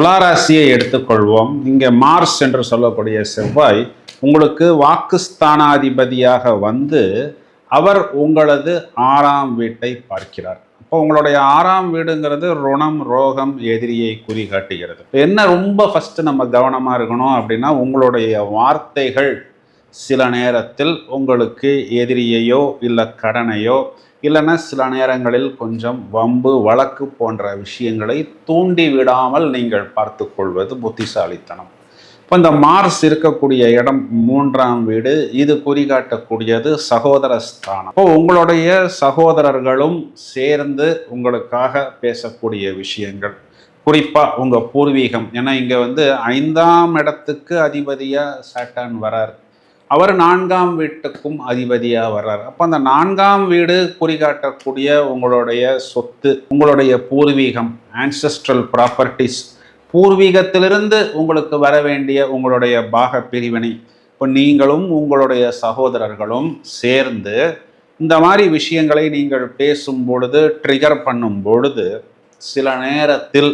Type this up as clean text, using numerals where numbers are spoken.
துளாராசியை எடுத்துக்கொள்வோம். இங்கே மார்ஸ் என்று சொல்லக்கூடிய செவ்வாய் உங்களுக்கு வாக்குஸ்தானாதிபதியாக வந்து அவர் உங்களது 6ஆம் வீட்டை பார்க்கிறார். இப்போ உங்களுடைய 6ஆம் வீடுங்கிறது ருணம், ரோகம், எதிரியை குறிகாட்டுகிறது. என்ன ரொம்ப ஃபர்ஸ்ட் நம்ம கவனமாக இருக்கணும் அப்படின்னா, உங்களுடைய வார்த்தைகள் சில நேரத்தில் உங்களுக்கு எதிரியையோ இல்லை கடனையோ இல்லைன்னா சில நேரங்களில் கொஞ்சம் வம்பு வழக்கு போன்ற விஷயங்களை தூண்டி விடாமல் நீங்கள் பார்த்து கொள்வது புத்திசாலித்தனம். இப்போ இந்த மார்ஸ் இருக்கக்கூடிய இடம் 3ஆம் வீடு, இது குறிகாட்டக்கூடியது சகோதர ஸ்தானம். இப்போ உங்களுடைய சகோதரர்களும் சேர்ந்து உங்களுக்காக பேசக்கூடிய விஷயங்கள், குறிப்பாக உங்கள் பூர்வீகம். ஏன்னா இங்கே 5ஆம் இடத்துக்கு அதிபதியாக சாட்டான் வரார், அவர் 4ஆம் வீட்டுக்கும் அதிபதியாக வர்றார். அப்போ அந்த 4ஆம் வீடு குறிகாட்டக்கூடிய உங்களுடைய சொத்து, உங்களுடைய பூர்வீகம், ஆன்செஸ்ட்ரல் ப்ராப்பர்ட்டிஸ், பூர்வீகத்திலிருந்து உங்களுக்கு வர வேண்டிய உங்களுடைய பாக பிரிவினை. இப்போ நீங்களும் உங்களுடைய சகோதரர்களும் சேர்ந்து இந்த மாதிரி விஷயங்களை நீங்கள் பேசும் பொழுது, ட்ரிகர் பண்ணும் பொழுது, சில நேரத்தில்